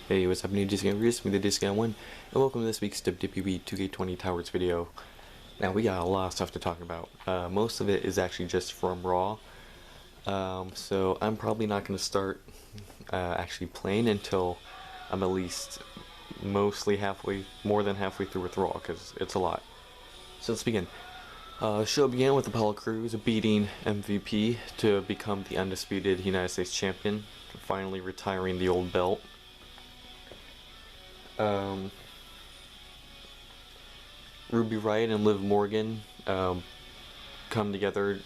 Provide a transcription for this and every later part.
Hey, what's happening, Disc Gamers? Me, the Guy01, and welcome to this week's WWE 2K20 Towers video. Now, we got a lot of stuff to talk about. Most of it is actually just from Raw. So I'm probably not going to start actually playing until I'm at least more than halfway through with Raw, because it's a lot. So let's begin. The show began with Apollo Crews beating MVP to become the undisputed United States Champion, finally retiring the old belt. Ruby Riott and Liv Morgan come together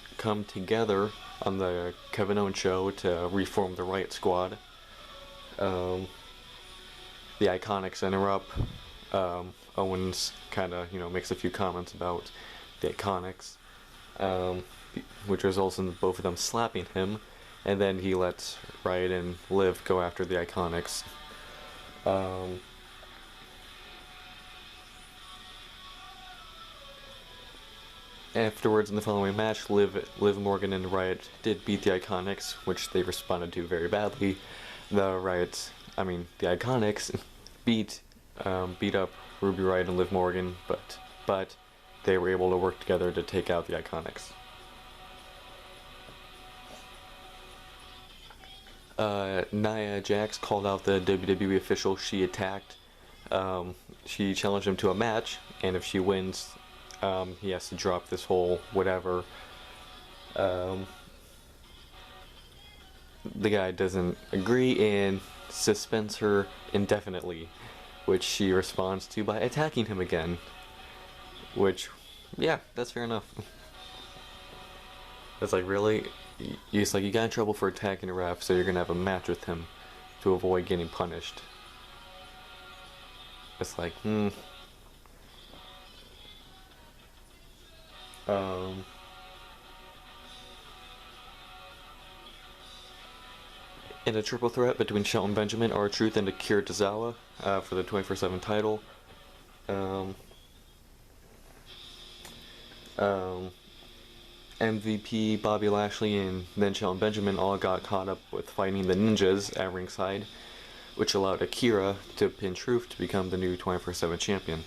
on the Kevin Owens show to reform the Riott Squad. The Iconics interrupt. Owens kind of makes a few comments about the Iconics, which results in both of them slapping him, and then he lets Riott and Liv go after the Iconics. Afterwards, in the following match, Liv Morgan and Riott did beat the Iconics, which they responded to very badly. The Iconics beat up Ruby Riott and Liv Morgan, but they were able to work together to take out the Iconics. Nia Jax called out the WWE official she attacked. She challenged him to a match, and if she wins, he has to drop this whole whatever. The guy doesn't agree and suspends her indefinitely, which she responds to by attacking him again. Which, yeah, that's fair enough. It's like, really? It's like, you got in trouble for attacking a ref, so you're gonna have a match with him to avoid getting punished. It's like, in a triple threat between Shelton Benjamin, R-Truth, and Akira Tozawa for the 24/7 title. MVP, Bobby Lashley, and then Shelton Benjamin all got caught up with fighting the Ninjas at ringside, which allowed Akira to pin Truth to become the new 24/7 champion.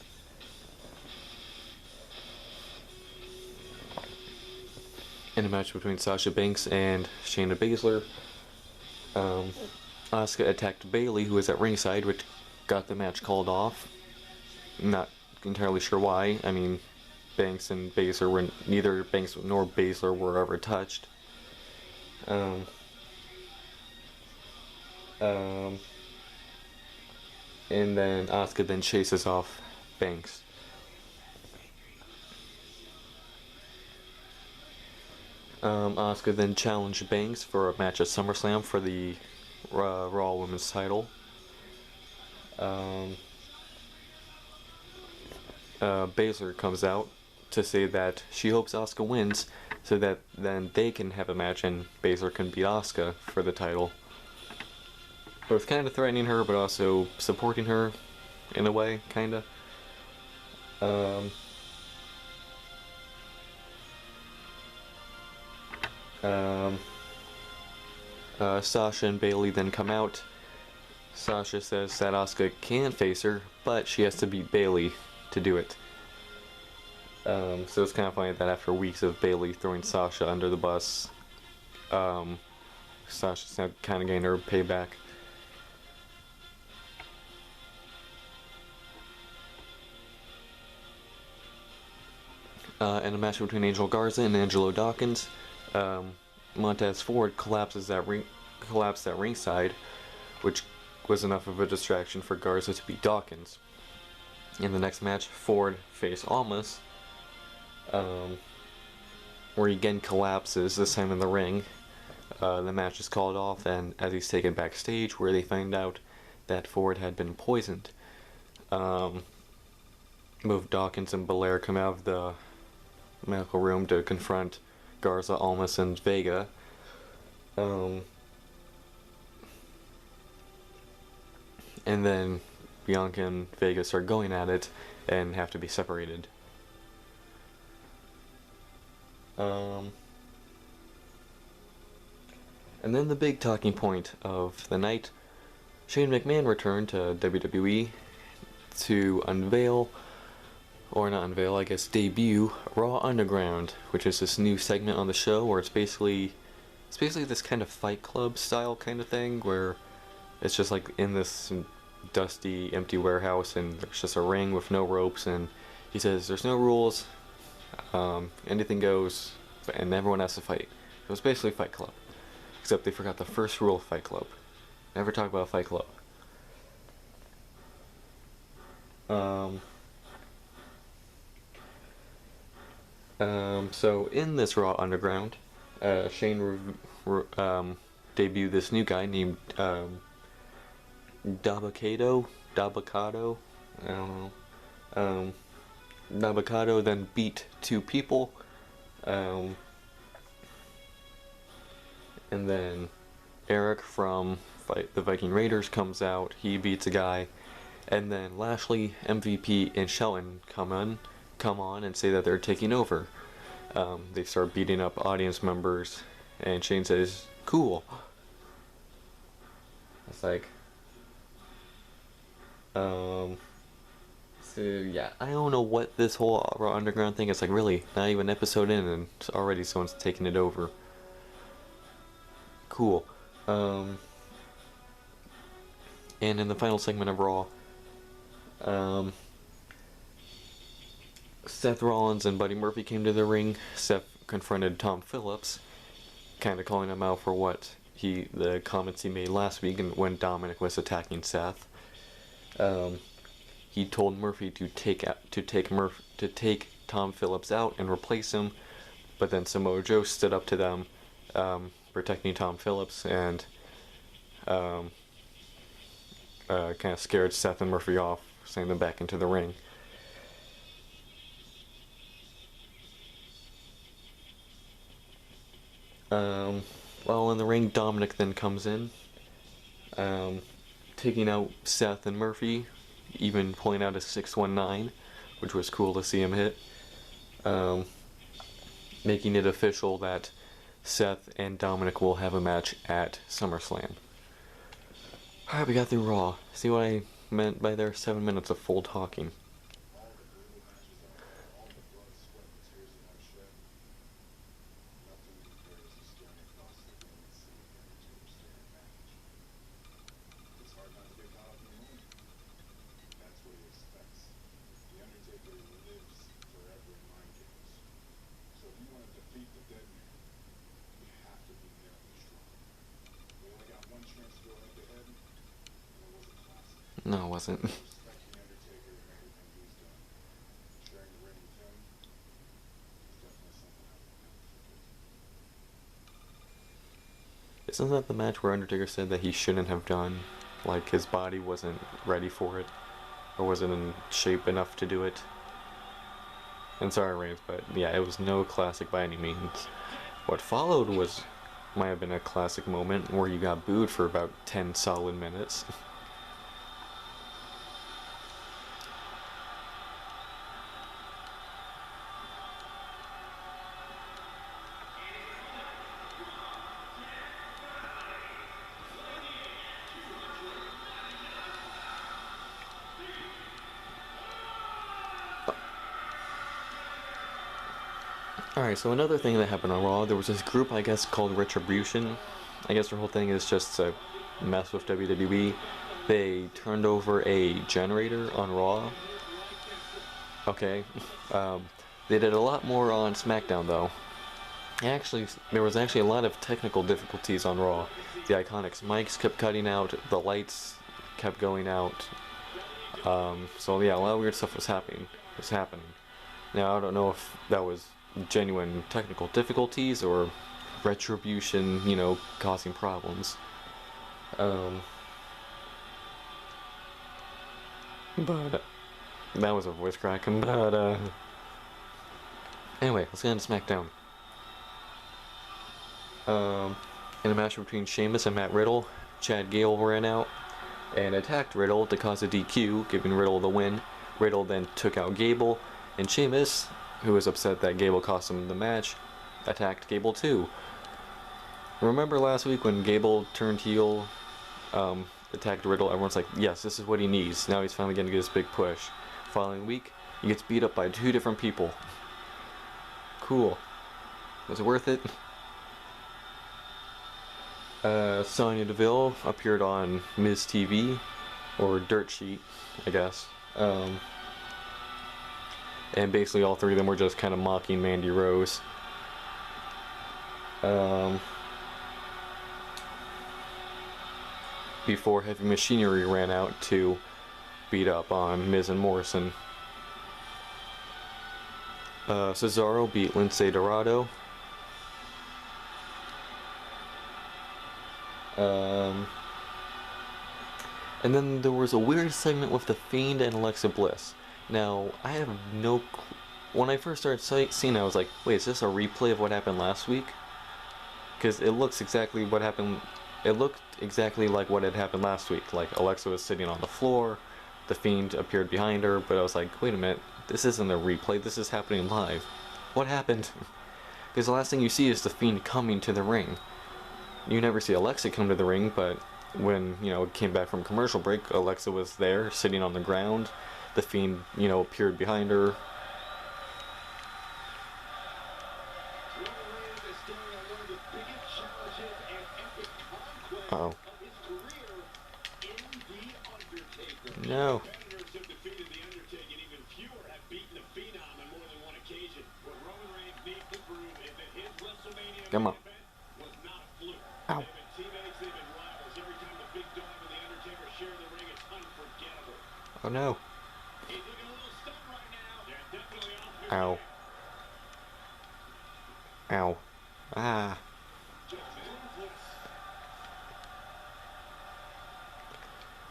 In a match between Sasha Banks and Shayna Baszler, Asuka attacked Bayley, who was at ringside, which got the match called off. Not entirely sure why. I mean, Banks and Baszler were neither Banks nor Baszler were ever touched. And then Asuka then chases off Banks. Asuka then challenged Banks for a match at SummerSlam for the Raw Women's title. Baszler comes out to say that she hopes Asuka wins, so that then they can have a match and Baszler can beat Asuka for the title. Both kind of threatening her, but also supporting her in a way, kind of. Sasha and Bayley then come out. Sasha says that Asuka can face her, but she has to beat Bayley to do it. So it's kind of funny that after weeks of Bayley throwing Sasha under the bus, Sasha's now kind of getting her payback. In a match between Angel Garza and Angelo Dawkins, Montez Ford collapsed at ringside, which was enough of a distraction for Garza to beat Dawkins. In the next match, Ford faced Almas, where he again collapses, this time in the ring. The match is called off, and as he's taken backstage, where they find out that Ford had been poisoned. Both Dawkins and Belair come out of the medical room to confront Garza, Almas, and Vega. And then Bianca and Vega start going at it and have to be separated. And then the big talking point of the night Shane McMahon returned to WWE to unveil, or not unveil, I guess debut, Raw Underground, which is this new segment on the show where it's basically this kind of Fight Club style kind of thing where it's just like in this dusty, empty warehouse, and there's just a ring with no ropes, and he says there's no rules, anything goes, and everyone has to fight. It was basically Fight Club, except they forgot the first rule of Fight Club: never talk about Fight Club. So in this Raw Underground, Shane debuted this new guy named Dabakato, I don't know. Dabakato then beat two people, and then Eric from the Viking Raiders comes out. He beats a guy, and then Lashley, MVP, and Shelton come on and say that they're taking over. They start beating up audience members, and Shane says, "Cool." It's like, so yeah, I don't know what this whole Raw Underground thing is like. Really, not even an episode in, and already someone's taking it over. Cool. And in the final segment of Raw, Seth Rollins and Buddy Murphy came to the ring. Seth confronted Tom Phillips, kind of calling him out for the comments he made last week and when Dominic was attacking Seth. He told Murphy to take Tom Phillips out and replace him, but then Samoa Joe stood up to them, protecting Tom Phillips, and kind of scared Seth and Murphy off, sending them back into the ring. Well, in the ring, Dominic then comes in, taking out Seth and Murphy, even pulling out a 619, which was cool to see him hit, making it official that Seth and Dominic will have a match at SummerSlam. Alright, we got through Raw. See what I meant by their 7 minutes of full talking. No, it wasn't. Isn't that the match where Undertaker said that he shouldn't have done? Like, his body wasn't ready for it, or wasn't in shape enough to do it? And sorry, Reigns, but yeah, it was no classic by any means. What followed might have been a classic moment where you got booed for about 10 solid minutes. Alright, so another thing that happened on Raw, there was this group, I guess, called Retribution. I guess their whole thing is just to mess with WWE. They turned over a generator on Raw. Okay. They did a lot more on SmackDown, though. There was actually a lot of technical difficulties on Raw. The Iconics mics kept cutting out, the lights kept going out. So yeah, a lot of weird stuff was happening. Now, I don't know if that was genuine technical difficulties or Retribution, causing problems. But that was a voice crack. But anyway, let's get into SmackDown. In a match between Sheamus and Matt Riddle, Chad Gable ran out and attacked Riddle to cause a DQ, giving Riddle the win. Riddle then took out Gable, and Sheamus, who was upset that Gable cost him the match, attacked Gable too. Remember last week when Gable turned heel attacked Riddle. Everyone's like, yes, this is what he needs. Now he's finally going to get his big push. Following week, he gets beat up by 2 different people. Cool. Was it worth it? Sonya Deville appeared on Miz TV, or Dirt Sheet, I guess. And basically all 3 of them were just kind of mocking Mandy Rose. Before Heavy Machinery ran out to beat up on Miz and Morrison. Cesaro beat Lince Dorado. And then there was a weird segment with The Fiend and Alexa Bliss. Now, I have no clue. When I first started seeing it, I was like, wait, is this a replay of what happened last week? Because it looks exactly what happened. It looked exactly like what had happened last week. Like, Alexa was sitting on the floor, The Fiend appeared behind her, but I was like, wait a minute, this isn't a replay, this is happening live. What happened? Because the last thing you see is The Fiend coming to the ring. You never see Alexa come to the ring, but when, it came back from commercial break, Alexa was there, sitting on the ground. The Fiend, appeared behind her. Uh-oh. No. Come on. Ow. Oh no. Ow. Ow. Ah.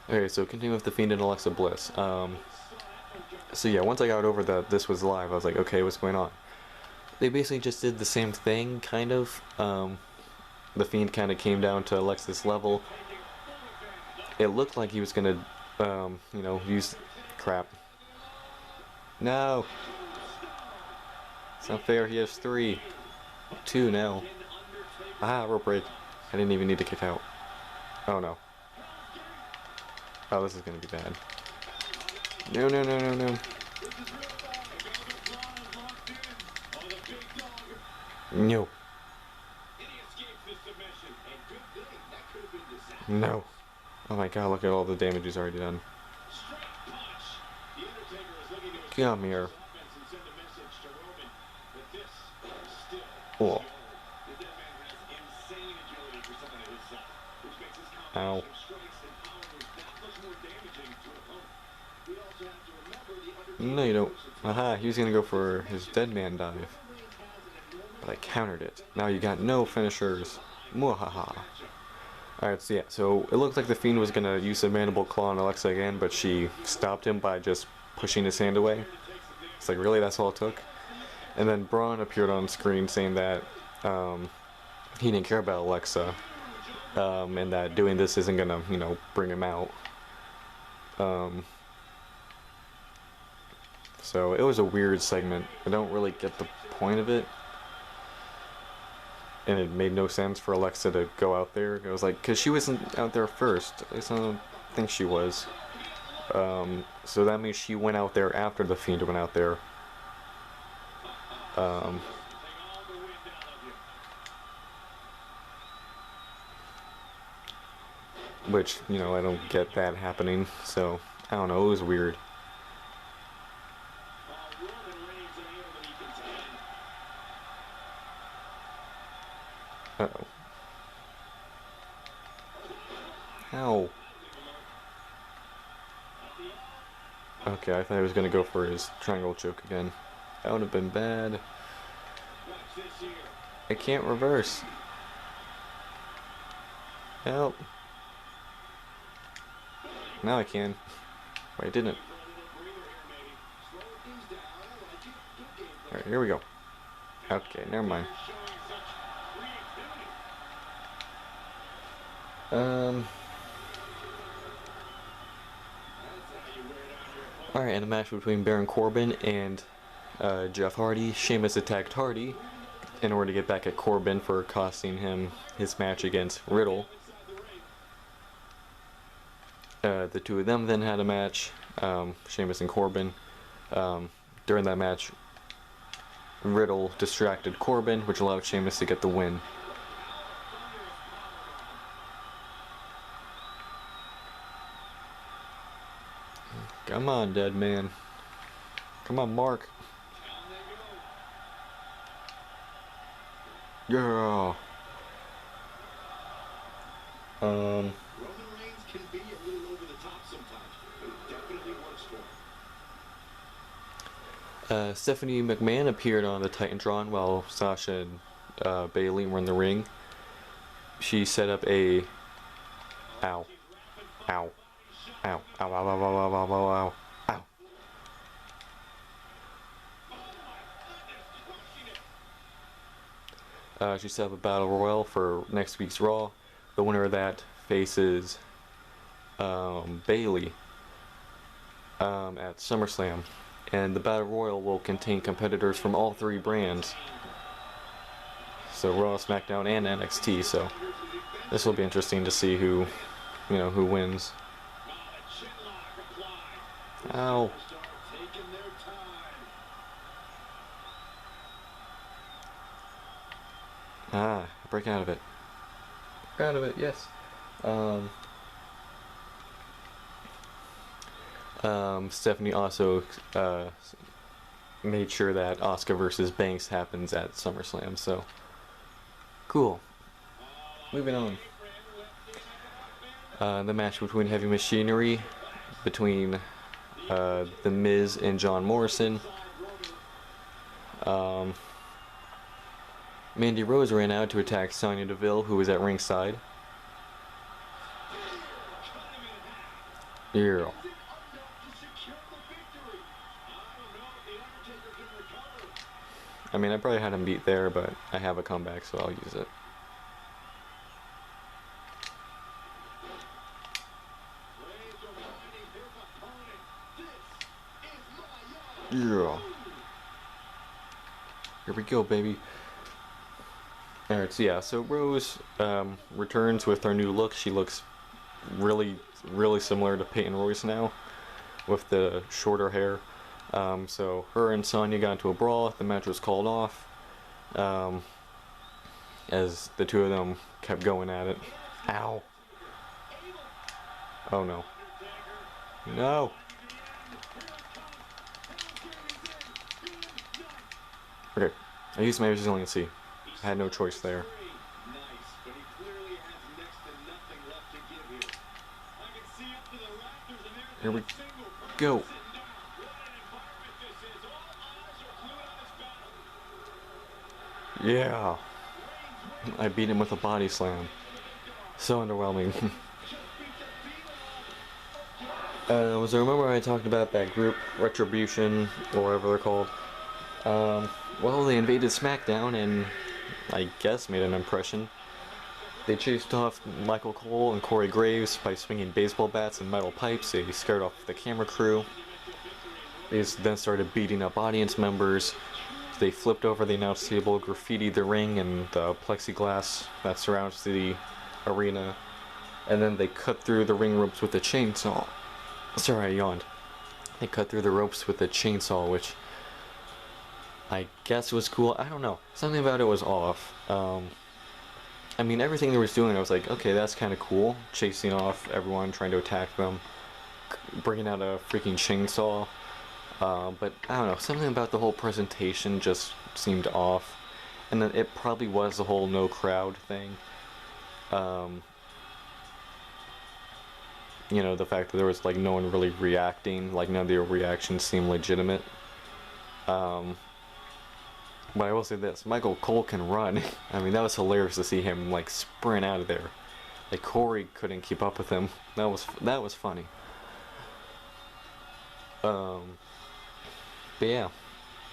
Okay, so continue with The Fiend and Alexa Bliss. So yeah, once I got over that this was live, I was like, okay, what's going on? They basically just did the same thing, kind of. The Fiend kind of came down to Alexa's level. It looked like he was gonna, use crap. No! It's not fair, he has 3. 2 now. Ah, rope break. I didn't even need to kick out. Oh no. Oh, this is gonna be bad. No, no, no, no, no. No. No. Oh my god, look at all the damage he's already done. Come here. Oh. Ow. No, you don't. Aha, he was gonna go for his dead man dive. But I countered it. Now you got no finishers. Mwahaha. Alright, so yeah, so it looked like The Fiend was gonna use the mandible claw on Alexa again, but she stopped him by just pushing his hand away. It's like, really, that's all it took? And then Braun appeared on screen saying that he didn't care about Alexa, and that doing this isn't gonna, bring him out. So it was a weird segment. I don't really get the point of it. And it made no sense for Alexa to go out there. It was like, because she wasn't out there first. At least I don't think she was. So that means she went out there after The Fiend went out there. Which, I don't get that happening. So, I don't know, it was weird. Uh-oh. How? Okay, I thought he was gonna go for his triangle choke again. That would have been bad. I can't reverse. Help. Now I can. Wait, I didn't. Alright, here we go. Okay, never mind. Alright, and a match between Baron Corbin and Jeff Hardy. Sheamus attacked Hardy in order to get back at Corbin for costing him his match against Riddle. The two of them then had a match, Sheamus and Corbin. During that match, Riddle distracted Corbin, which allowed Sheamus to get the win. Come on, dead man. Come on, Mark. Yeah. Roman Reigns can be a little over the top sometimes, but it definitely works for him. Stephanie McMahon appeared on the Titantron while Sasha and Bayley were in the ring. She set up a ow. Ow. Ow. Ow. Ow. Ow. Ow. Ow. Ow. Ow. Ow. Ow. She set up a battle royal for next week's Raw. The winner of that faces Bayley at SummerSlam, and the Battle Royal will contain competitors from all three brands. So Raw, SmackDown, and NXT. So this will be interesting to see who wins. Ow. Break out of it. Out of it, yes. Stephanie also made sure that Asuka versus Banks happens at SummerSlam, so cool. Moving on. The match between Heavy Machinery, between The Miz and John Morrison. Mandy Rose ran out to attack Sonya Deville, who was at ringside. Yeah. I mean, I probably had him beat there, but I have a comeback, so I'll use it. Yeah. Here we go, baby. Alright, so yeah, so Rose returns with her new look. She looks really similar to Peyton Royce now, with the shorter hair. So her and Sonya got into a brawl. The match was called off, as the two of them kept going at it. Ow. Oh no. No. Okay, I used my resiliency. I had no choice there. Here we go. Yeah. I beat him with a body slam. So underwhelming. So remember I talked about that group, Retribution, or whatever they're called? Well, they invaded SmackDown and I guess made an impression. They chased off Michael Cole and Corey Graves by swinging baseball bats and metal pipes. They scared off the camera crew. They then started beating up audience members. They flipped over the announce table, graffitied the ring and the plexiglass that surrounds the arena, and then they cut through the ring ropes with a chainsaw. Sorry, I yawned. They cut through the ropes with a chainsaw, which I guess was cool. I don't know. Something about it was off. I mean, everything they was doing, I was like, okay, that's kind of cool. Chasing off everyone, trying to attack them, bringing out a freaking chainsaw. But I don't know, something about the whole presentation just seemed off. And then it probably was the whole no crowd thing. You know, the fact that there was like no one really reacting, like none of their reactions seemed legitimate. But I will say this, Michael Cole can run. I mean, that was hilarious to see him like sprint out of there. Like Corey couldn't keep up with him. That was funny. But yeah,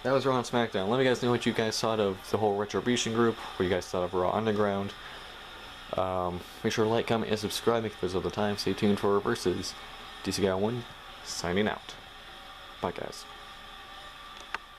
that was Raw and SmackDown. Let me guys know what you guys thought of the whole Retribution group, what you guys thought of Raw Underground. Make sure to like, comment, and subscribe if there's other time. Stay tuned for Versus. DC Guy01 signing out. Bye guys.